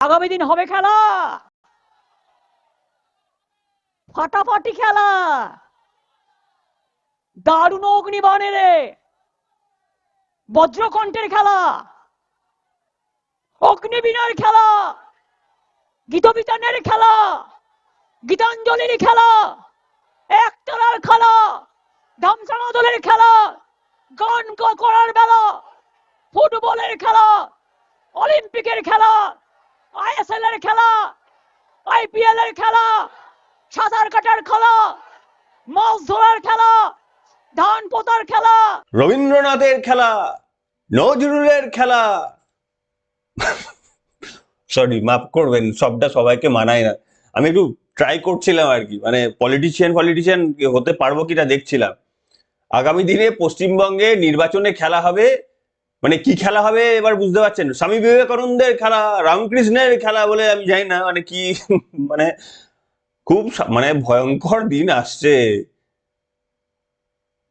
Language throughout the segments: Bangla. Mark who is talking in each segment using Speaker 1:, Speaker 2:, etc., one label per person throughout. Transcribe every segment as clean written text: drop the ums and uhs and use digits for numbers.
Speaker 1: আগামী দিন হবে খেলা, ফাটাফাটি খেলা, দারুণ অগ্নিবাণের বজ্রকণ্ঠের খেলা, অগ্নিবীণার খেলা, গীতবিতানের খেলা, গীতাঞ্জলির খেলা, একতলার খেলা, ধামসানা দলের খেলা, গান করার বেলা, ফুটবলের খেলা, অলিম্পিকের খেলা, আইএসএল এর খেলা, আইপিএল এর খেলা, সাঁতার কাটার খেলা, মাছ ধরার খেলা, ধান পোতার খেলা,
Speaker 2: রবীন্দ্রনাথের খেলা, নজরুলের খেলা। সরি, মাফ করবেন, সবটা সবাইকে মানায় না। আমি একটু ট্রাই করছিলাম আর কি, মানে পলিটিশিয়ান হতে পারবো কিনা দেখছিলাম। আগামী দিনে পশ্চিমবঙ্গে নির্বাচনে খেলা হবে, মানে কি খেলা হবে এবার বুঝতে পারছেন? স্বামী বিবেকানন্দের খেলা, রামকৃষ্ণের খেলা বলে আমি জানি না, মানে কি মানে খুব মানে ভয়ঙ্কর দিন আসছে।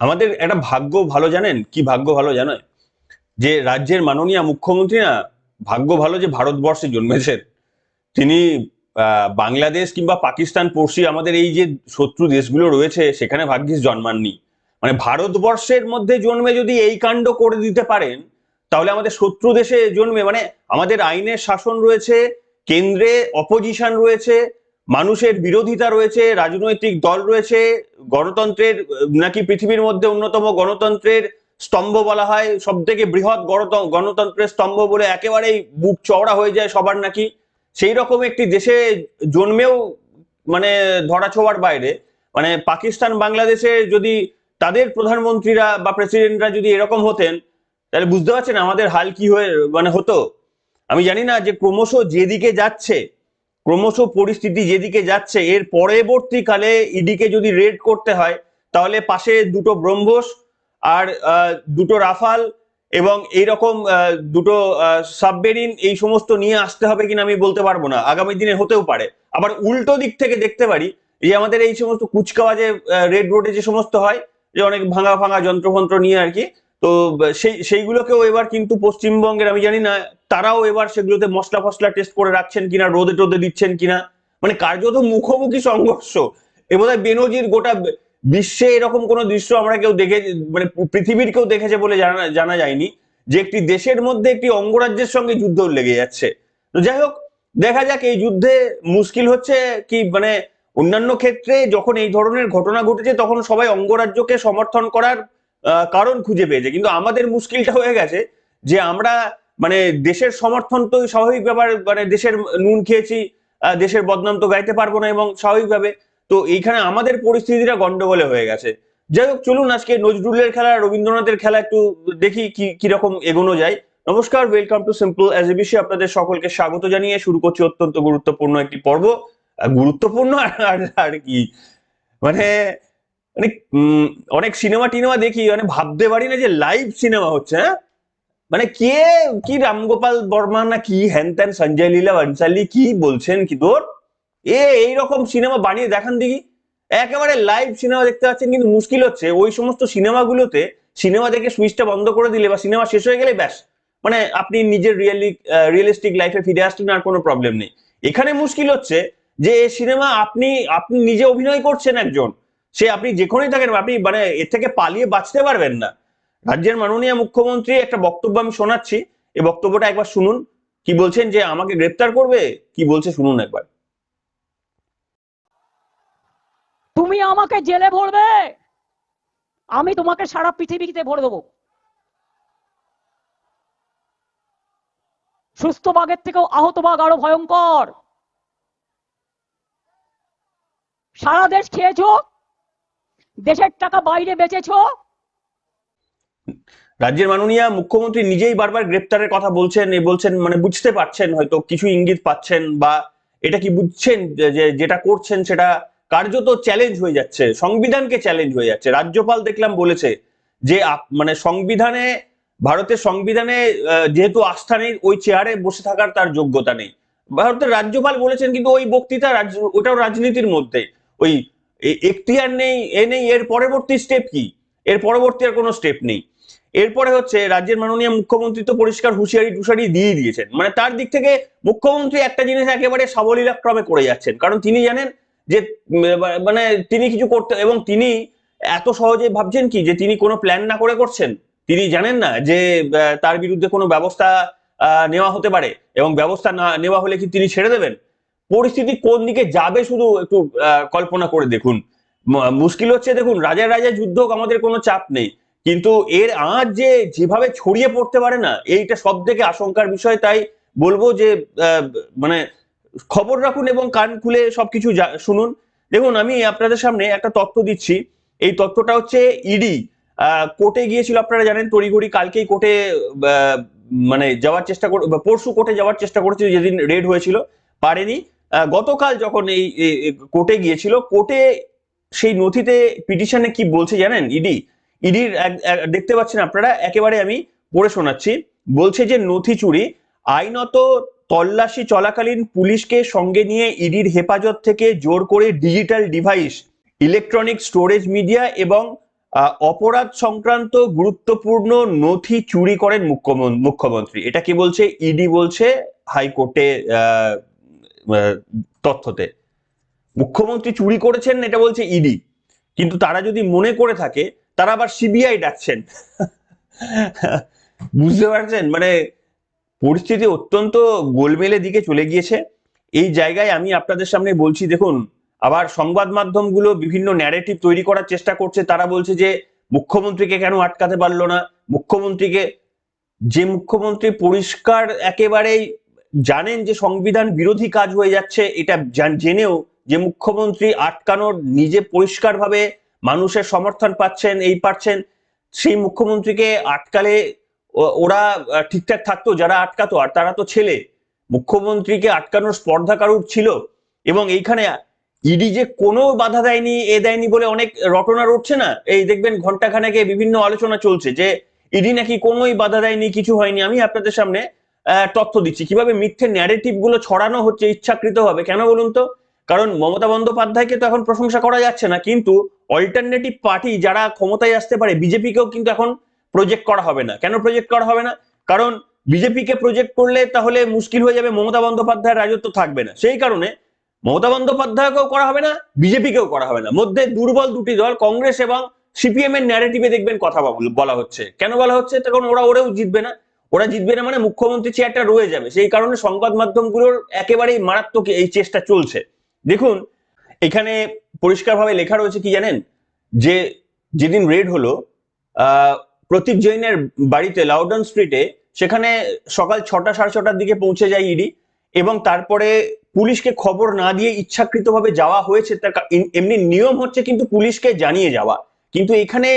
Speaker 2: আমাদের একটা ভাগ্য ভালো, জানেন কি ভাগ্য ভালো জানেন? যে রাজ্যের মাননীয় মুখ্যমন্ত্রী না, ভাগ্য ভালো যে ভারতবর্ষে জন্মেছেন। তিনি বাংলাদেশ কিংবা পাকিস্তান পড়শি আমাদের এই যে শত্রু দেশগুলো রয়েছে সেখানে ভাগ্যিস জন্মাননি। মানে ভারতবর্ষের মধ্যে জন্মে যদি এই কাণ্ড করে দিতে পারেন, তাহলে আমাদের শত্রু দেশে জন্মে, মানে আমাদের আইনের শাসন রয়েছে, কেন্দ্রে অপোজিশন রয়েছে, মানুষের বিরোধিতা রয়েছে, রাজনৈতিক দল রয়েছে, গণতন্ত্রের নাকি পৃথিবীর মধ্যে অন্যতম গণতন্ত্রের স্তম্ভ বলা হয়, সব থেকে বৃহৎ গণতন্ত্রের স্তম্ভ বলে একেবারেই বুক চওড়া হয়ে যায় সবার নাকি। সেই রকম একটি দেশে জন্মেও মানে ধরাছোঁয়ার বাইরে, মানে পাকিস্তান বাংলাদেশে যদি তাদের প্রধানমন্ত্রীরা বা প্রেসিডেন্টরা যদি এরকম হতেন, তাহলে বুঝতে পারছেন আমাদের হাল কি হয়ে মানে হতো। আমি জানি না যে ক্রমশ যেদিকে যাচ্ছে, ক্রমশ পরিস্থিতি যেদিকে যাচ্ছে, এর পরবর্তীকালে ইডিকে যদি রেড করতে হয়, তাহলে পাশে দুটো ব্রহ্মস আর দুটো রাফাল এবং এইরকম দুটো সাবমেরিন এই সমস্ত নিয়ে আসতে হবে কিনা আমি বলতে পারবো না, আগামী দিনে হতেও পারে। আবার উল্টো দিক থেকে দেখতে পারি, যে আমাদের এই সমস্ত কুচকাওয়াজে রেড রোডে যে সমস্ত হয়, যে অনেক ভাঙা ভাঙা যন্ত্রফন্ত্র নিয়ে আর কি, তো সেইগুলোকেও এবার কিন্তু পশ্চিমবঙ্গের আমি জানি না তারাও এবার সেগুলোতে মশলা ফসলা টেস্ট করে রাখছেন কিনা, রোদে টোদে দিচ্ছেন কিনা, মানে কার্যত মুখোমুখি সংঘর্ষ। এ বোধহয় বেনজির, গোটা বিশ্বে এরকম কোন দৃশ্য আমরা কেউ দেখে, মানে পৃথিবীর কেউ দেখেছে বলে জানা যায়নি, যে একটি দেশের মধ্যে একটি অঙ্গরাজ্যের সঙ্গে যুদ্ধ লেগে যাচ্ছে। তো যাই হোক, দেখা যাক এই যুদ্ধে মুশকিল হচ্ছে কি, মানে অন্যান্য ক্ষেত্রে যখন এই ধরনের ঘটনা ঘটেছে তখন সবাই অঙ্গরাজ্যকে সমর্থন করার কারণ খুঁজে পেয়েছে, কিন্তু আমাদের মুশকিলটা হয়ে গেছে যে আমরা মানে দেশের সমর্থন তো স্বাভাবিক ব্যাপার, মানে দেশের নুন খেয়েছি, দেশের বদনাম তো গাইতে পারবো না এবং স্বাভাবিকভাবে তো এইখানে আমাদের পরিস্থিতিটা গন্ডগোলে হয়ে গেছে। যাই হোক, চলুন আজকে নজরুলের খেলা, রবীন্দ্রনাথের খেলা একটু দেখি কিরকম এগোনো যায়। নমস্কার, welcome to simple as a বিষয়, আপনাদের সকলকে স্বাগত জানিয়ে শুরু করছি অত্যন্ত গুরুত্বপূর্ণ একটি পর্ব। গুরুত্বপূর্ণ আর কি, মানে মানে অনেক সিনেমা টিনেমা দেখি, মানে ভাবতে পারি না যে লাইভ সিনেমা হচ্ছে। হ্যাঁ, মানে কে কি রামগোপাল বর্মা না কি হ্যান ত্যান সঞ্জয় লীলা বনশালী কি বলছেন কি তোর, এইরকম সিনেমা বানিয়ে দেখান দেখি। একেবারে লাইভ সিনেমা দেখতে পাচ্ছেন, কিন্তু মুশকিল হচ্ছে ওই সমস্ত সিনেমাগুলোতে সিনেমা দেখে সুইচটা বন্ধ করে দিলে বা সিনেমা শেষ হয়ে গেলে ব্যাস, মানে আপনি নিজের রিয়েলিস্টিক লাইফে ফিরে আসলেন, আর কোনো প্রবলেম নেই। এখানে মুশকিল হচ্ছে যে সিনেমা আপনি আপনি নিজে অভিনয় করছেন একজন, সে আপনি যেখানেই থাকেন, আপনি মানে এর থেকে পালিয়ে বাঁচতে পারবেন না। রাজ্যের মাননীয় মুখ্যমন্ত্রী একটা বক্তব্য আমি শোনাচ্ছি, এই বক্তব্যটা একবার শুনুন। কি বলছেন, যে আমাকে গ্রেপ্তার করবে, কি বলছে শুনুন একবার।
Speaker 1: তুমি আমাকে জেলে ভরবে, আমি তোমাকে সারা পৃথিবীতে ভরে দেবো। সুস্থ বাঘের থেকেও আহত বাঘ আরো ভয়ঙ্কর। সারা দেশ খেয়েছো, দেশের টাকা বাইরে বেচেছো।
Speaker 2: রাজ্যের মাননীয় মুখ্যমন্ত্রী নিজেই বারবার গ্রেপ্তারের কথা বলছেন, বলছেন মানে বুঝতে পারছেন, হয়তো কিছু ইঙ্গিত পাচ্ছেন, বা এটা কি বুঝছেন যে যেটা করছেন সেটা কার্যত চ্যালেঞ্জ হয়ে যাচ্ছে, সংবিধানকে চ্যালেঞ্জ হয়ে যাচ্ছে। রাজ্যপাল দেখলাম বলেছে যে মানে সংবিধানে, ভারতের সংবিধানে যেহেতু আস্থা নেই, ওই চেয়ারে বসে থাকার তার যোগ্যতা নেই। ভারতের রাজ্যপাল বলেছেন, কিন্তু ওই বক্তৃতা ওটাও রাজনীতির মধ্যে, ওই এখতিয়ার নেই, এ নেই, এর পরবর্তী স্টেপ কি, এর পরবর্তী আর কোনো স্টেপ নেই। এরপরে হচ্ছে রাজ্যের মাননীয় মুখ্যমন্ত্রী তো পরিষ্কার হুঁশিয়ারি টুশিয়ারি দিয়ে দিয়েছেন, মানে তার দিক থেকে মুখ্যমন্ত্রী একটা জিনিস একেবারে সাবলীলাক্রমে করে যাচ্ছেন, কারণ তিনি জানেন যে মানে তিনি কিছু করতে, এবং তিনি এত সহজে ভাবছেন কি যে তিনি কোনো প্ল্যান না করে করছেন। তিনি জানেন না যে তার বিরুদ্ধে কোনো ব্যবস্থা নেওয়া হতে পারে, এবং ব্যবস্থা না নেওয়া হলে কি তিনি ছেড়ে দেবেন? পরিস্থিতি কোন দিকে যাবে শুধু একটু কল্পনা করে দেখুন। মুশকিল হচ্ছে, দেখুন রাজার রাজার যুদ্ধ হোক, আমাদের কোনো চাপ নেই, কিন্তু এর আঁচ যে যেভাবে ছড়িয়ে পড়তে পারে না, এইটা সব থেকে আশঙ্কার বিষয়। তাই বলবো যে মানে খবর রাখুন এবং কান খুলে সবকিছু শুনুন। দেখুন, আমি আপনাদের সামনে একটা তথ্য দিচ্ছি। এই তথ্যটা হচ্ছে ইডি কোর্টে গিয়েছিল, আপনারা জানেন তড়িঘড়ি কালকেই কোর্টে মানে যাওয়ার চেষ্টা করে, পরশু কোর্টে যাওয়ার চেষ্টা করেছিল, যেদিন রেড হয়েছিল পারেনি। গতকাল যখন এই কোর্টে গিয়েছিল, কোর্টে সেই নথিতে পিটিশনে কি বলছে জানেন? ইডির দেখতে পাচ্ছেন আপনারা, একেবারে আমি পড়ে শোনাচ্ছি। বলছে যে নথি চুরি, আইনত তল্লাশি চলাকালীন পুলিশকে সঙ্গে নিয়ে ইডির হেফাজত থেকে জোর করে digital device, electronic storage media এবং অপরাধ সংক্রান্ত গুরুত্বপূর্ণ নথি চুরি করেন মুখ্যমন্ত্রী। এটা কি বলছে? ইডি বলছে হাইকোর্টে তথ্যতে। মুখ্যমন্ত্রী চুরি করেছেন এটা বলছে ইডি, কিন্তু তারা যদি মনে করে থাকে, তারা আবার সিবিআই ডাকছেন। বুঝতে পারছেন? মানে পরিস্থিতি অত্যন্ত গোলমেলে দিকে চলে গিয়েছে। এই জায়গায় আমি আপনাদের সামনে বলছি, দেখুন, আবার সংবাদ মাধ্যমগুলো বিভিন্ন ন্যারেটিভ তৈরি করার চেষ্টা করছে। তারা বলছে যে মুখ্যমন্ত্রীকে কেন আটকাতে পারলো না, যে মুখ্যমন্ত্রী পরিষ্কার একেবারেই জানেন যে সংবিধান বিরোধী কাজ হয়ে যাচ্ছে, এটা জেনেও যে মুখ্যমন্ত্রী আটকানোর নিজে পরিষ্কারভাবে মানুষের সমর্থন পাচ্ছেন, সেই মুখ্যমন্ত্রীকে আটকালে ওরা ঠিকঠাক থাকতো যারা আটকাতো, আর তারা তো ছেলে। মুখ্যমন্ত্রীকে আটকানোর স্পর্ধা কারুর ছিল, এবং এইখানে ইডি যে কোনো বাধা দেয়নি, দেয়নি বলে অনেক রটনা রটছে না, এই দেখবেন ঘন্টাখানেকে বিভিন্ন আলোচনা চলছে যে ইডি নাকি কোনোই বাধা দেয়নি, কিছু হয়নি। আমি আপনাদের সামনে তথ্য দিচ্ছি কিভাবে মিথ্যে ন্যারেটিভ গুলো ছড়ানো হচ্ছে ইচ্ছাকৃত ভাবে। কেন বলুন তো? কারণ মমতা বন্দ্যোপাধ্যায়কে তো এখন প্রশংসা করা যাচ্ছে না, কিন্তু অল্টারনেটিভ পার্টি যারা ক্ষমতায় আসতে পারে, বিজেপিকেও কিন্তু এখন প্রজেক্ট করা হবে না। কেন প্রজেক্ট করা হবে না? কারণ বিজেপিকে প্রজেক্ট করলে তাহলে মুশকিল হয়ে যাবে, মমতা বন্দ্যোপাধ্যায়ের রাজত্ব থাকবে না। সেই কারণে মমতা বন্দ্যোপাধ্যায়কেও করা হবে না, বিজেপিকেও করা হবে না। মধ্যে দুর্বল দুটি দল কংগ্রেস এবং সিপিএম এর ন্যারেটিভে দেখবেন কথা বলা হচ্ছে। কেন বলা হচ্ছে? কারণ ওরাও জিতবে না। ওরা জিতবে না মানে মুখ্যমন্ত্রী চেয়ারটা রয়ে যাবে। সেই কারণে সংবাদ মাধ্যমগুলোর একেবারেই মারাত্মক এই চেষ্টা চলছে। দেখুন, এখানে পরিষ্কারভাবে লেখা রয়েছে কি জানেন? যে যেদিন রেড হলো প্রতীক জৈনের বাড়িতে লাউডন স্ট্রিটে, সেখানে সকাল 6টা 6:30টার দিকে পৌঁছে যায় ইডি, এবং তারপরে পুলিশকে খবর না দিয়ে ইচ্ছাকৃতভাবে যাওয়া হয়েছে। তার এমনি নিয়ম হচ্ছে কিন্তু পুলিশকে জানিয়ে যাওয়া, কিন্তু এখানে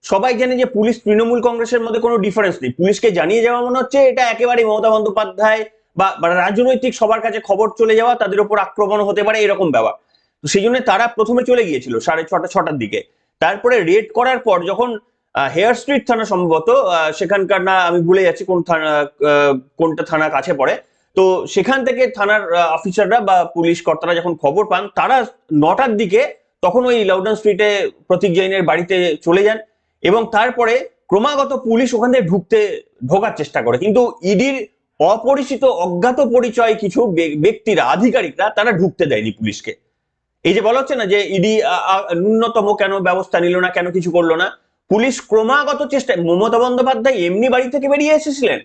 Speaker 2: সবাই জানে যে পুলিশ তৃণমূল কংগ্রেসের মধ্যে কোনো ডিফারেন্স নেই। পুলিশকে জানিয়ে যাওয়া মনে হচ্ছে এটা একেবারে মমতা বন্দ্যোপাধ্যায় বা রাজনৈতিক সবার কাছে খবর চলে যাওয়া, তাদের উপর আক্রমণ হতে পারে, এরকম ব্যাপার। তো সেই জন্য তারা প্রথমে চলে গিয়েছিল 6:30 6টার দিকে। তারপরে রেড করার পর যখন হেয়ার স্ট্রিট থানা সম্ভবত, সেখানকার, না আমি ভুলে যাচ্ছি কোন থানা, কোনটা থানা কাছে পড়ে, তো সেখান থেকে থানার অফিসাররা বা পুলিশ কর্তারা যখন খবর পান, তারা 9টার দিকে তখন ওই লাউডন স্ট্রিটে প্রতীক জৈনের বাড়িতে চলে যান, এবং তারপরে ক্রমাগত পুলিশ ওখান থেকে ঢোকার চেষ্টা করে, কিন্তু ইডির অপরিচিত অজ্ঞাত পরিচয় কিছু ব্যক্তিরা, আধিকারিকরা, তারা ঢুকতে দেয়নি পুলিশকে। এই যে বলা হচ্ছে না যে ইডি ন্যূনতম কেন ব্যবস্থা নিল না, কেন কিছু করলো না, পুলিশ ক্রমাগত চেষ্টা। মমতা বন্দ্যোপাধ্যায় এমনি বাড়ি থেকে বেরিয়ে এসেছিলেন,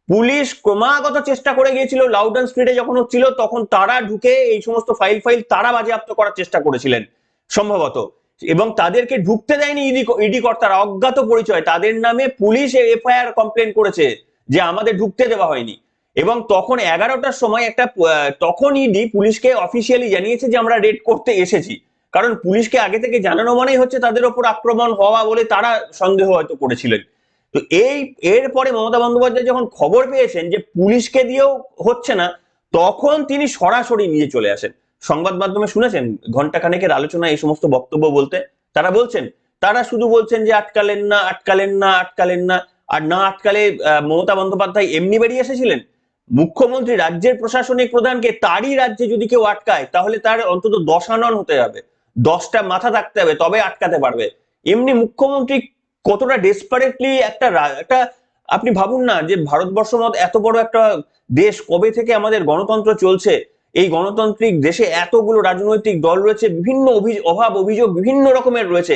Speaker 2: পুলিশ ক্রমাগত চেষ্টা করে গিয়েছিল। লাউডন স্ট্রিটে যখন হচ্ছিল তখন তারা ঢুকে এই সমস্ত ফাইল তারা বাজেয়াপ্ত করার চেষ্টা করেছিলেন সম্ভবত, এবং তাদেরকে ঢুকতে দেয়নি ইডি কর্তারা, অজ্ঞাত পরিচয়। তাদের নামে পুলিশ এফআইআর কমপ্লেন করেছে যে আমাদের ঢুকতে দেওয়া হয়নি, এবং তখন 11টার সময় তখন ইডি পুলিশকে অফিসিয়ালি জানিয়েছে যে আমরা রেড করতে এসেছি। কারণ পুলিশকে আগে থেকে জানানো মানেই হচ্ছে তাদের ওপর আক্রমণ হওয়া বলে তারা সন্দেহ হয়তো করেছিলেন। তো এরপরে মমতা বন্দ্যোপাধ্যায় যখন খবর পেয়েছেন যে পুলিশকে দিয়েও হচ্ছে না, তখন তিনি সরাসরি নিয়ে চলে আসেন। সংবাদ মাধ্যমে শুনেছেন ঘন্টাখানেকের আলোচনা এই সমস্ত বক্তব্য বলতে। তারা শুধু বলছেন যে আটকালেন না, আর না আটকালে মমতা বন্দ্যোপাধ্যায় এমনি বেরিয়ে এসেছিলেন। মুখ্যমন্ত্রী রাজ্যের প্রশাসনিক প্রধানকে তারই রাজ্যে যদি কেউ আটকায়, তাহলে তার অন্তত 10 আনন হতে হবে, 10টা মাথা থাকতে হবে, তবে আটকাতে পারবে। এমনি মুখ্যমন্ত্রী কতটা ডেসপারেটলি একটা আপনি ভাবুন না যে ভারতবর্ষ মত এত বড় একটা দেশ, কবে থেকে আমাদের গণতন্ত্র চলছে, এই গণতান্ত্রিক দেশে এতগুলো রাজনৈতিক দল রয়েছে, বিভিন্ন অভাব অভিযোগ বিভিন্ন রকমের রয়েছে।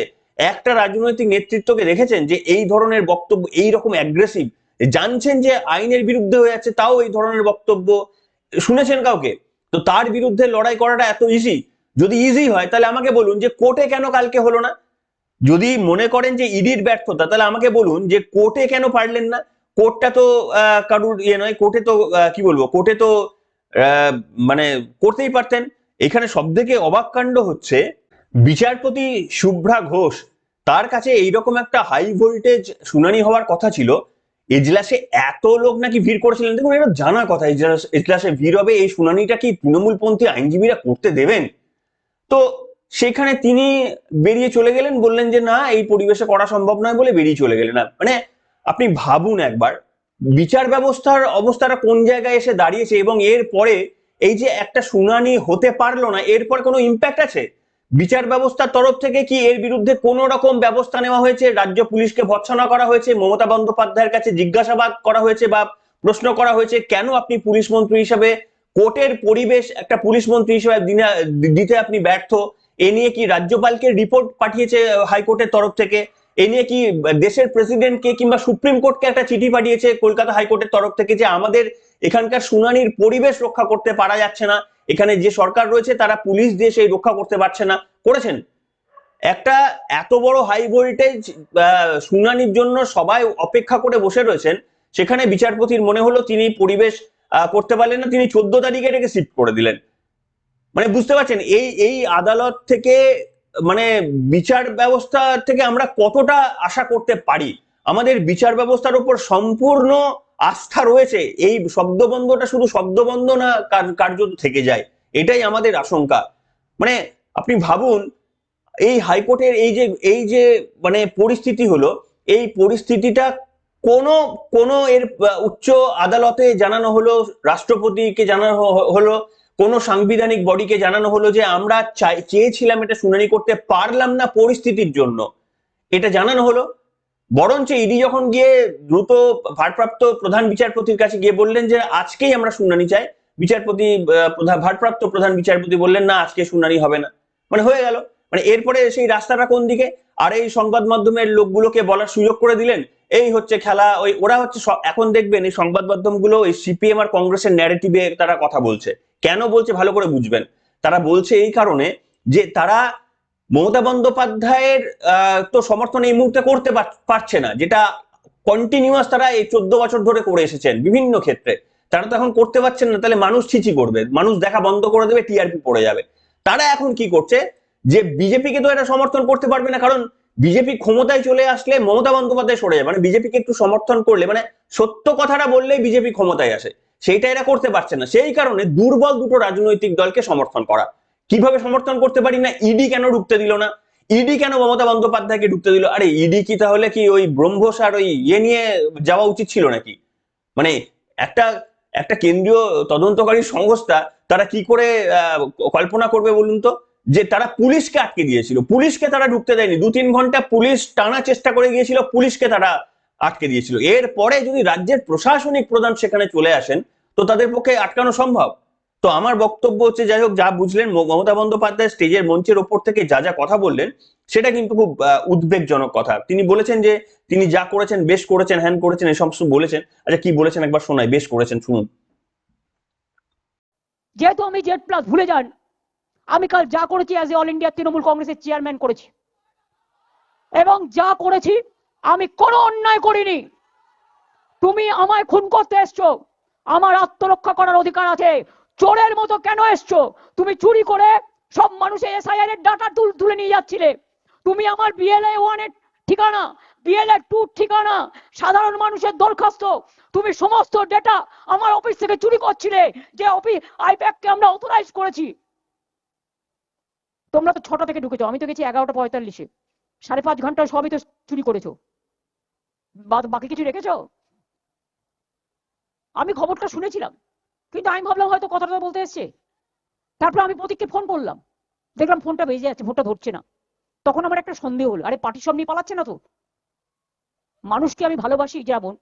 Speaker 2: একটা রাজনৈতিক নেতৃত্বকে দেখেছেন যে এই ধরনের বক্তব্য, এই রকম অ্যাগ্রেসিভ, জানছেন যে আইনের বিরুদ্ধে হয়ে যাচ্ছে তাও এই ধরনের বক্তব্য শুনেছেন কাউকে? তো তার বিরুদ্ধে লড়াই করাটা এত ইজি? যদি ইজি হয় তাহলে আমাকে বলুন যে কোর্টে কেন কালকে হলো না? যদি মনে করেন যে ইডির ব্যর্থতা, তাহলে আমাকে বলুন যে কোর্টে কেন পারলেন না? কোর্টটা তো কারুর ইয়ে নয়, কোর্টে তো কি বলবো, কোর্টে তো আহ, মানে করতেই পারতেন। এখানে সব থেকে অবাক কাণ্ড হচ্ছে বিচারপতি শুভ্রা ঘোষ, তার কাছে এইরকম একটা হাই ভোল্টেজ শুনানি হওয়ার কথা ছিল, এজলাসে এত লোক নাকি ভিড় করেছিলেন। দেখুন, এটা জানা কথা, এজলাসে ভিড় হবে, এই শুনানিটা কি তৃণমূলপন্থী আইনজীবীরা করতে দেবেন? তো সেখানে তিনি বেরিয়ে চলে গেলেন, বললেন যে না, এই পরিবেশে করা সম্ভব নয় বলে বেরিয়ে চলে গেলেন। না মানে আপনি ভাবুন একবার বিচার ব্যবস্থার অবস্থাটা কোন জায়গায় এসে দাঁড়িয়েছে, এবং এর পরে এই যে একটা শুনানি হতে পারলো না, এরপর কোনো ইম্প্যাক্ট আছে? বিচার ব্যবস্থার তরফ থেকে কি এর বিরুদ্ধে কোনো রকম ব্যবস্থা নেওয়া হয়েছে? রাজ্য পুলিশকে ভৎসনা করা হয়েছে? মমতা বন্দ্যোপাধ্যায়ের কাছে জিজ্ঞাসাবাদ করা হয়েছে বা প্রশ্ন করা হয়েছে কেন আপনি পুলিশ মন্ত্রী হিসেবে কোর্টের পরিবেশ একটা পুলিশ মন্ত্রী হিসেবে দিতে আপনি ব্যর্থ? এ নিয়ে কি রাজ্যপালকে রিপোর্ট পাঠিয়েছে হাইকোর্টের তরফ থেকে? এ নিয়ে কি দেশের প্রেসিডেন্টকে কিংবা সুপ্রিম কোর্টকে একটা চিঠি পাঠিয়েছে কলকাতা হাইকোর্টের তরফ থেকে যে আমাদের এখানকার শুনানির পরিবেশ রক্ষা করতে পারা যাচ্ছে না, এখানে যে সরকার রয়েছে তারা পুলিশ দিয়ে সেই রক্ষা করতে পারছে না? করেছেন। একটা এত বড় হাই ভোল্টেজ শুনানির জন্য সবাই অপেক্ষা করে বসে রয়েছেন, সেখানে বিচারপতির মনে হলো তিনি পরিবেশ করতে পারলেন না, তিনি 14 তারিখে এটাকে শিফট করে দিলেন। মানে বুঝতে পারছেন এই এই আদালত থেকে, মানে বিচার ব্যবস্থা থেকে আমরা কতটা আশা করতে পারি? আমাদের বিচার ব্যবস্থার উপর সম্পূর্ণ আস্থা রয়েছে, এই শব্দবন্ধটা শুধু শব্দবন্ধ না, কার্যত থেকে যায়, এটাই আমাদের আশঙ্কা। মানে আপনি ভাবুন এই হাইকোর্টের এই যে মানে পরিস্থিতি হলো, এই পরিস্থিতিটা কোনো কোনো এর উচ্চ আদালতে জানানো হলো, রাষ্ট্রপতিকে জানানো হলো, কোনো সাংবিধানিক বডিকে জানানো হলো যে আমরা চেয়েছিলাম এটা শুনানি করতে পারলাম না পরিস্থিতির জন্য, এটা জানানো হলো? বরঞ্চ ইডি যখন গিয়ে দ্রুত ভারপ্রাপ্ত প্রধান বিচারপতির কাছে গিয়ে বললেন যে আজকেই আমরা শুনানি চাই, বিচারপতি ভারপ্রাপ্ত প্রধান বিচারপতি বললেন না, আজকে শুনানি হবে না। মানে হয়ে গেল। মানে এরপরে সেই রাস্তাটা কোন দিকে? আর এই সংবাদ মাধ্যমের লোকগুলোকে বলার সুযোগ করে দিলেন, এই হচ্ছে খেলা। ওই ওরা হচ্ছে এখন দেখবেন এই সংবাদ মাধ্যমগুলো ওই সিপিএম আর কংগ্রেসের ন্যারেটিভে তারা কথা বলছে। কেন বলছে ভালো করে বুঝবেন। তারা বলছে এই কারণে যে তারা মমতা বন্দ্যোপাধ্যায়ের তো সমর্থন এই মুহূর্তে করতে পারছে না, যেটা কন্টিনিউয়াস তারা এই 14 বছর ধরে করে এসেছেন বিভিন্ন ক্ষেত্রে, তারা তো এখন করতে পারছেন না। তাহলে মানুষ ছিচি করবে, মানুষ দেখা বন্ধ করে দেবে, টিআরপি পড়ে যাবে। তারা এখন কি করছে যে বিজেপিকে তো এটা সমর্থন করতে পারবে না, কারণ বিজেপি ক্ষমতায় চলে আসলে মমতা বন্দ্যোপাধ্যায় সরে যাবে। মানে বিজেপিকে একটু সমর্থন করলে, মানে সত্য কথাটা বললেই বিজেপি ক্ষমতায় আসে, সেইটা এরা করতে পারছে না। সেই কারণে দুর্বল দুটো রাজনৈতিক দলকে সমর্থন করা। কিভাবে সমর্থন করতে পারি না? ইডি কেন ঢুকতে দিল না? ইডি কেন মমতা বন্দ্যোপাধ্যায়কে ঢুকতে দিল? আরে ইডি কি তাহলে কি ওই ব্রহ্মস আর ওই ইয়ে নিয়ে যাওয়া উচিত ছিল নাকি? মানে একটা একটা কেন্দ্রীয় তদন্তকারী সংস্থা তারা কি করে কল্পনা করবে বলুন তো, যে তারা পুলিশকে আটকে দিয়েছিল, পুলিশকে তারা ঢুকতে দেয়নি, 2-3 ঘন্টা পুলিশ টানা চেষ্টা করে গিয়েছিল, পুলিশকে তারা আটকে দিয়েছিল। এরপরে যদি রাজ্যের প্রশাসনিক প্রধান সেখানে চলে আসেন, তো তাদের পক্ষে আটকানো সম্ভব? তো আমার বক্তব্য হচ্ছে, যাই হোক, যা বুঝলেন মমতা বন্দ্যোপাধ্যায় স্টেজের মঞ্চের ওপর থেকে যা যা কথা বললেন, সেটা কিন্তু খুব উদ্বেগজনক কথা। তিনি বলেছেন যে তিনি যা করেছেন বেশ করেছেন, হ্যান করেছেন, এই সমস্ত বলেছেন। আচ্ছা কি বলেছেন একবার শোনাই, বেশ করেছেন, শুনুন।
Speaker 1: যেহেতু আমি জেড প্লাস ভুলে যান, আমি কাল যা করেছি as a all India Trinamool কংগ্রেসের চেয়ারম্যান করেছি, এবং যা করেছি আমি কোনো অন্যায় করিনি। তুমি আমায় খুন করতে এসছো, আমার আত্মরক্ষা করার অধিকার আছে। চোরের মতো কেন এসছো? তুমি চুরি করে সব মানুষের এসআইআর এর ডাটা তুলে নিয়ে যাচ্ছিলে। তুমি আমার বিএলএ 1 এর ঠিকানা, বিএলএ 2 ঠিকানা, সাধারণ মানুষের দরখাস্ত, তুমি সমস্ত ডেটা আমার অফিস থেকে চুরি করছিলে, যে অফিস আইপ্যাককে আমরা অথরাইজ করেছি। তোমরা তো 6টা থেকে ঢুকেছো, আমি তো গেছি 11টা 45-এ। 5.5 ঘন্টা সবই তো চুরি করেছো, বাকি কিছু রেখেছো? আমি খবরটা শুনেছিলাম, কিন্তু আমি ভাবলাম হয়তো কথাটা বলতে এসছে। তারপর আমি প্রতীককে ফোন করলাম, দেখলাম ফোনটা বেজে যাচ্ছে, ফোনটা ধরছে না। তখন আমার একটা সন্দেহ হলো, আরে পার্টি সব নিয়ে পালাচ্ছে না তো? মানুষকে আমি ভালোবাসি যেমন,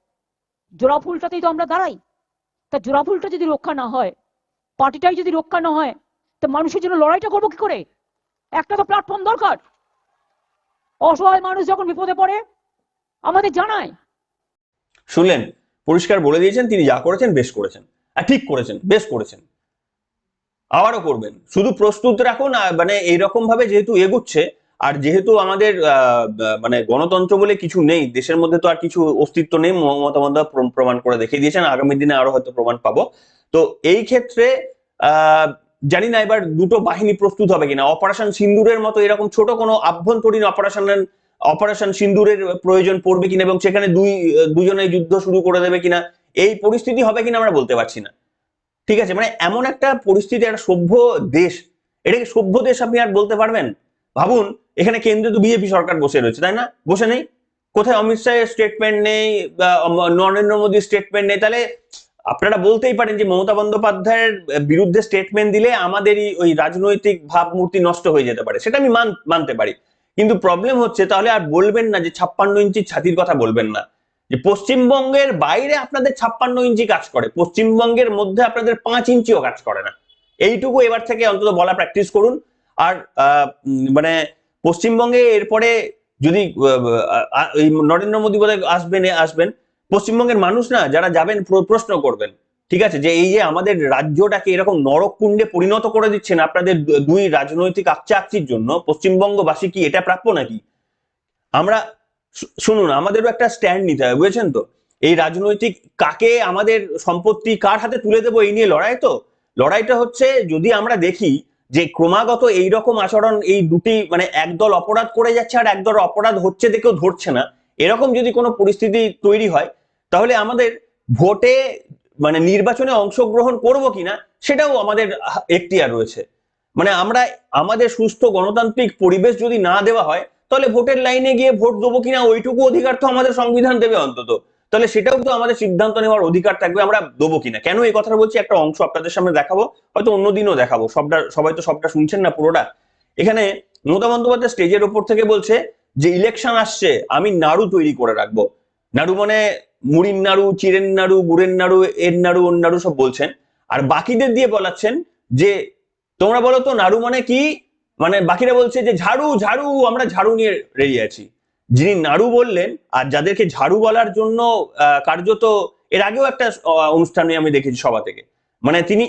Speaker 1: জোড়া ফুলটাতেই তো আমরা দাঁড়াই। তা জোড়া ফুলটা যদি রক্ষা না হয়, পার্টিটাই যদি রক্ষা না হয়, তো মানুষের জন্য লড়াইটা করবো কি করে? একটা তো প্ল্যাটফর্ম দরকার। অসহায় মানুষ যখন বিপদে পড়ে আমাদের জানায়।
Speaker 2: শুনলেন, পরিষ্কার বলে দিয়েছেন তিনি যা করেছেন বেশ করেছেন, আর ঠিক করেছেন, বেশ করেছেন, আবারও করবেন। শুধু প্রস্তুত রাখুন। মানে এইরকম ভাবে যেহেতু এগুচ্ছে, আর যেহেতু আমাদের মানে গণতন্ত্র বলে কিছু নেই দেশের মধ্যে, তো আর কিছু অস্তিত্ব নেই, মমতা বন্দ্যোপাধ্যায় প্রমাণ করে দেখিয়ে দিয়েছেন, আগামী দিনে আরো হয়তো প্রমাণ পাবো। তো এই ক্ষেত্রে আহ জানি না এবার দুটো বাহিনী প্রস্তুত হবে কিনা, অপারেশন সিন্দুরের মতো এরকম ছোট কোনো আভ্যন্তরীণ অপারেশন সিন্দুরের প্রয়োজন পড়বে কিনা, এবং সেখানে দুজনে যুদ্ধ শুরু করে দেবে কিনা, এই পরিস্থিতি হবে কিনা আমরা বলতে পারছি না। ঠিক আছে, মানে এমন একটা পরিস্থিতি, একটা সভ্য দেশ, এটাকে সভ্য দেশ আপনি আর বলতে পারবেন? ভাবুন, এখানে কেন্দ্রে তো বিজেপি সরকার বসে রয়েছে, তাই না? বসে নেই? কোথায় অমিত শাহের স্টেটমেন্ট নেই, বা নরেন্দ্র মোদীর স্টেটমেন্ট নেই? তাহলে আপনারা বলতেই পারেন যে মমতা বন্দ্যোপাধ্যায়ের বিরুদ্ধে স্টেটমেন্ট দিলে আমাদেরই ওই রাজনৈতিক ভাবমূর্তি নষ্ট হয়ে যেতে পারে, সেটা আমি মানতে পারি। কিন্তু প্রবলেম হচ্ছে, তাহলে আর বলবেন না যে 56 ইঞ্চির ছাতির কথা বলবেন না, যে পশ্চিমবঙ্গের বাইরে আপনাদের 56 ইঞ্চি কাজ করে, পশ্চিমবঙ্গের মধ্যে আপনাদের 5 ইঞ্চিও কাজ করে না। এইটুকু এবার থেকে অন্তত বলা প্র্যাকটিস করুন। আর মানে পশ্চিমবঙ্গে এরপরে যদি এই নরেন্দ্র মোদী বোধহয় আসবেন, পশ্চিমবঙ্গের মানুষ না যারা যাবেন প্রশ্ন করবেন, ঠিক আছে, যে এই যে আমাদের রাজ্যটাকে এরকম নরককুণ্ডে পরিণত করে দিচ্ছেন আপনাদের দুই রাজনৈতিক আকচির জন্য, পশ্চিমবঙ্গবাসী কি এটা প্রাপ্য নাকি? আমরা শুনুন, আমাদেরও একটা স্ট্যান্ড নিতে হবে, বুঝেছেন তো? এই রাজনৈতিক কাকে আমাদের সম্পত্তি কার হাতে তুলে দেবো এই নিয়ে লড়াই, তো লড়াইটা হচ্ছে যদি আমরা দেখি যে ক্রমাগত এইরকম আচরণ, এই দুটি মানে একদল অপরাধ করে যাচ্ছে আর একদল অপরাধ হচ্ছে দেখেও ধরছে না, এরকম যদি কোনো পরিস্থিতি তৈরি হয়, তাহলে আমাদের ভোটে মানে নির্বাচনে অংশগ্রহণ করব কিনা সেটাও আমাদের এখতিয়ার রয়েছে। মানে আমরা আমাদের সুস্থ গণতান্ত্রিক পরিবেশ যদি না দেওয়া হয়, তাহলে ভোটের লাইনে গিয়ে ভোট দেবো কিনা ওইটুকু অধিকার তো আমাদের সংবিধান দেবে অন্তত, তাহলে সেটাও তো আমাদের সিদ্ধান্ত নেওয়ার অধিকার থাকবে আমরা দেবো কিনা। কেন এই কথাটা বলছি, একটা অংশ আপনাদের সামনে দেখাবো, হয়তো অন্যদিনও দেখাবো, সবাই তো সবটা শুনছেন না পুরোটা। এখানে মমতা বন্দ্যোপাধ্যায় স্টেজের উপর থেকে বলছে যে ইলেকশন আসছে, আমি নাড়ু তৈরি করে রাখবো। নাড়ু মানে মুড়ির নাড়ু, চিড়ের নাড়ু, গুড়ের নাড়ু, এর নাড়ু, ওর নাড়ু সব বলছেন। আর বাকিদের দিয়ে বলাচ্ছেন যে তোমরা বলো তো নাড়ু মানে কি। মানে বাকিরা বলছে যে ঝাড়ু ঝাড়ু, আমরা ঝাড়ু নিয়ে রেডি আছি। যিনি নাড়ু বললেন আর যাদেরকে ঝাড়ু বলার জন্য কার্যত এর আগেও একটা অনুষ্ঠানে আমি দেখেছি সভা থেকে, মানে তিনি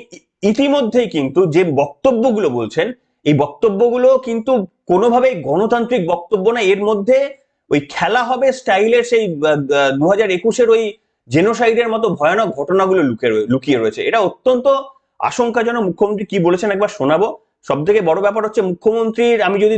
Speaker 2: ইতিমধ্যেই কিন্তু যে বক্তব্যগুলো বলছেন, এই বক্তব্যগুলো কিন্তু কোনোভাবেই গণতান্ত্রিক বক্তব্য না। এর মধ্যে ওই খেলা হবে স্টাইলের সেই 2021-এর ওই জেনোসাইডের মতো ভয়ানক ঘটনাগুলো লুকিয়ে রয়েছে। এটা অত্যন্ত আশঙ্কাজনক। মুখ্যমন্ত্রী কি বলেছেন একবার শোনাবো। সব থেকে বড় ব্যাপার হচ্ছে মুখ্যমন্ত্রীর, আমি যদি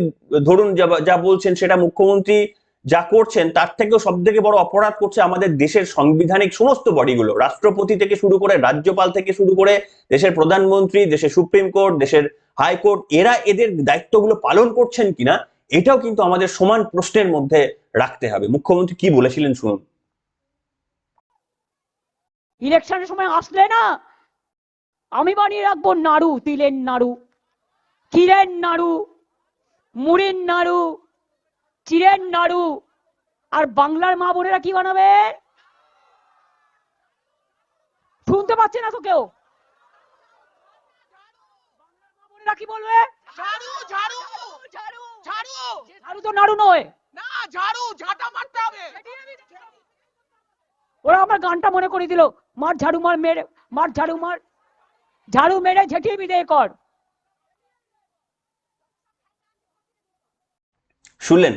Speaker 2: ধরুন যা বলছেন সেটা মুখ্যমন্ত্রী যা করছেন, তার থেকেও সব থেকে বড় অপরাধ করছে আমাদের দেশের সাংবিধানিক সমস্ত বডিগুলো, রাষ্ট্রপতি থেকে শুরু করে, রাজ্যপাল থেকে শুরু করে, দেশের প্রধানমন্ত্রী, দেশের সুপ্রিম কোর্ট, দেশের হাইকোর্ট, এরা এদের দায়িত্বগুলো পালন করছেন কিনা এটাও কিন্তু আমাদের সমান প্রশ্নের মধ্যে রাখতে হবে। মুখ্যমন্ত্রী কি বলেছিলেন শুনুন।
Speaker 1: ইলেকশনের সময় আসলে না আমি বানিয়ে রাখবো নাড়ু, তিলের নাড়ু, ক্ষীরের নাড়ু, মুড়ির নাড়ু, চিড়ের নাড়ু। আর বাংলার মা বোনেরা কি বানাবে শুনতে পাচ্ছে না তো কেউ? বাংলার মা বোনেরা কি বলবে?
Speaker 3: ঝাড়ু ঝাড়ু
Speaker 1: ঝাড়ু।
Speaker 3: ঝাড়ু
Speaker 1: ঝাড়ু তো নাড়ু নয়।
Speaker 3: না, ঝাড়ু ঝাঁটা মারতে হবে।
Speaker 1: ওরা আমার গানটা মনে করে দিল, মার ঝাড়ু মার মেরে, মার ঝাড়ু মার, ঝাড়ু মেরে ঝেঁটিয়ে বিদায় কর।
Speaker 2: শুনলেন,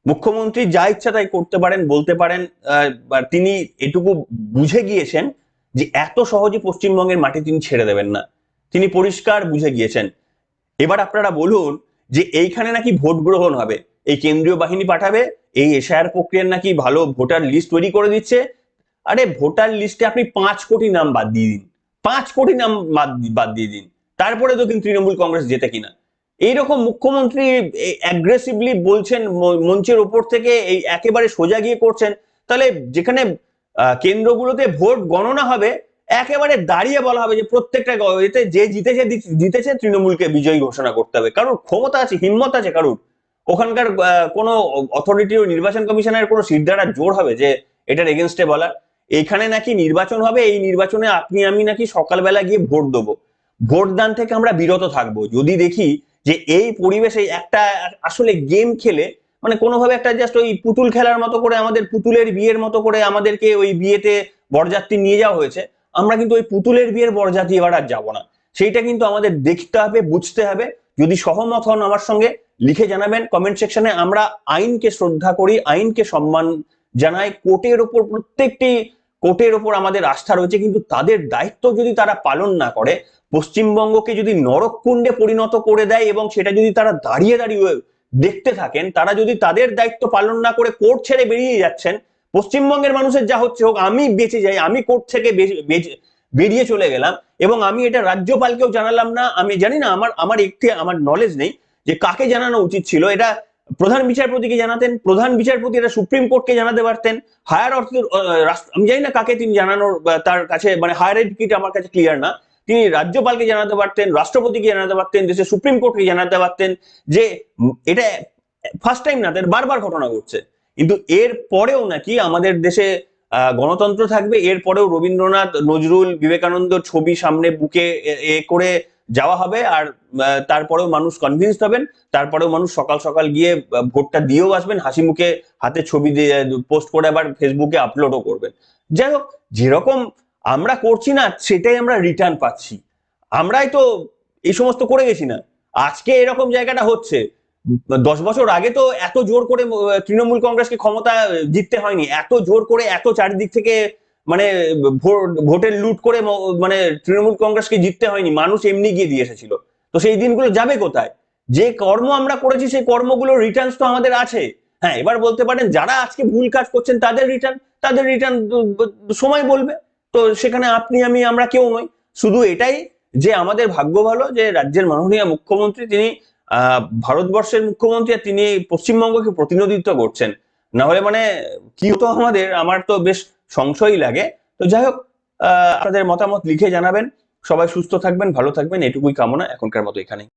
Speaker 2: মুখ্যমন্ত্রী যা ইচ্ছা তাই করতে পারেন, বলতে পারেন। তিনি এটুকু বুঝে গিয়েছেন যে এত সহজে পশ্চিমবঙ্গের মাটি তিনি ছেড়ে দেবেন না, তিনি পরিষ্কার বুঝে গিয়েছেন। এবার আপনারা বলুন যে এইখানে নাকি ভোট গ্রহণ হবে, এই কেন্দ্রীয় বাহিনী পাঠাবে, এই এসআইআর প্রক্রিয়ার নাকি ভালো ভোটার লিস্ট তৈরি করে দিচ্ছে। আরে ভোটার লিস্টে আপনি 5 কোটি নাম বাদ দিয়ে দিন, 5 কোটি নাম বাদ দিয়ে দিন, তারপরে তো কিন্তু তৃণমূল কংগ্রেস জেতে কিনা। এইরকম মুখ্যমন্ত্রী অ্যাগ্রেসিভলি বলছেন মঞ্চের উপর থেকে, এই একেবারে সোজা গিয়ে করছেন, তাহলে যেখানে কেন্দ্রগুলোতে ভোট গণনা হবে একেবারে দাঁড়িয়ে বলা হবে যে প্রত্যেকটা এতে যে জিতেছে তৃণমূলকে বিজয়ী ঘোষণা করতে হবে। কারোর ক্ষমতা আছে, হিম্মত আছে কারুর? ওখানকার কোনো অথরিটি ও নির্বাচন কমিশনের কোনো সিদ্ধারা জোর হবে যে এটার এগেনস্টে বলা? এখানে নাকি নির্বাচন হবে, এই নির্বাচনে আপনি আমি নাকি সকালবেলা গিয়ে ভোট দেবো, ভোটদান থেকে আমরা বিরত থাকবো যদি দেখি যে এই পরিবেশে একটা আসলে গেম খেলে মানে কোনোভাবে একটা জাস্ট ওই পুতুল খেলার মতো করে আমাদের পুতুলের বিয়ের মতো করে আমাদেরকে ওই বিয়েতে বরযাত্রী নিয়ে যাওয়া হয়েছে। আমরা কিন্তু ওই পুতুলের বিয়ের বরযাত্রী এবার আর যাবো না। সেইটা কিন্তু আমাদের দেখতে হবে, বুঝতে হবে। যদি সহমত হন আমার সঙ্গে লিখে জানাবেন কমেন্ট সেকশনে। আমরা আইনকে শ্রদ্ধা করি, আইনকে সম্মান জানাই, কোর্টের ওপর প্রত্যেকটি কোর্টের ওপর আমাদের আস্থা রয়েছে, কিন্তু তাদের দায়িত্ব যদি তারা পালন না করে, পশ্চিমবঙ্গকে যদি নরককুণ্ডে পরিণত করে দেয় এবং সেটা যদি তারা দাঁড়িয়ে দাঁড়িয়ে দেখতে থাকেন, তারা যদি তাদের দায়িত্ব পালন না করে কোর্ট ছেড়ে বেরিয়ে যাচ্ছেন, পশ্চিমবঙ্গের মানুষের যা হচ্ছে হোক, আমি বেঁচে যাই, আমি কোর্ট থেকে বেরিয়ে চলে গেলাম এবং আমি এটা রাজ্যপালকেও জানালাম না। আমি জানি না, আমার নলেজ নেই যে কাকে জানানো উচিত ছিল। এটা প্রধান বিচারপতিকে জানাতেন, প্রধান বিচারপতি এটা সুপ্রিম কোর্টকে জানাতে পারতেন। হায়ার আমি জানি না কাকে তিনি জানানোর তার কাছে মানে হায়ার এডুকেট আমার কাছে ক্লিয়ার না। তিনি রাজ্যপালকে জানাতে পারতেন, রাষ্ট্রপতিকে জানাতে পারতেন, দেশের সুপ্রিম কোর্টকে জানাতে পারতেন যে এটা ফার্স্ট টাইম না, তার বারবার ঘটনা ঘটছে। কিন্তু এর পরেও নাকি আমাদের দেশে গণতন্ত্র থাকবে, এরপরেও রবীন্দ্রনাথ, নজরুল, বিবেকানন্দ ছবি সামনে বুকে এ করে যাওয়া হবে। আর তারপরেও মানুষ কনভিন্সড হবেন, তারপরেও মানুষ সকাল সকাল গিয়ে ভোটটা দিয়েও আসবেন, হাসি মুখে হাতে ছবি দিয়ে পোস্ট করে আবার ফেসবুকে আপলোডও করবেন। যাই হোক, যেরকম আমরা করছি না সেটাই আমরা রিটার্ন পাচ্ছি। আমরাই তো এই সমস্ত করে গেছি না, আজকে এরকম জায়গাটা হচ্ছে। 10 বছর আগে তো এত জোর করে তৃণমূল কংগ্রেসকে ক্ষমতা জিততে হয়নি, এত জোর করে এত চারিদিক থেকে মানে ভোটের লুট করে মানে তৃণমূল কংগ্রেসকে জিততে হয়নি, মানুষ এমনি গিয়ে দিয়ে এসেছিল। তো সেই দিনগুলো যাবে কোথায়? যে কর্ম আমরা করেছি সেই কর্মগুলো রিটার্নস তো আমাদের আছে। হ্যাঁ, এবার বলতে পারেন যারা আজকে ভুল কাজ করছেন তাদের রিটার্ন সময় বলবে। তো সেখানে আপনি আমি আমরা কেউ নই। শুধু এটাই যে আমাদের ভাগ্য ভালো যে রাজ্যের মাননীয় মুখ্যমন্ত্রী তিনি ভারতবর্ষের মুখ্যমন্ত্রী, আর তিনি পশ্চিমবঙ্গকে প্রতিনিধিত্ব করছেন। না হলে মানে কি হতো আমাদের, আমার তো বেশ সংশয়ই লাগে। তো যাই হোক, আপনাদের মতামত লিখে জানাবেন। সবাই সুস্থ থাকবেন, ভালো থাকবেন, এটুকুই কামনা। এখনকার মতো এখানেই।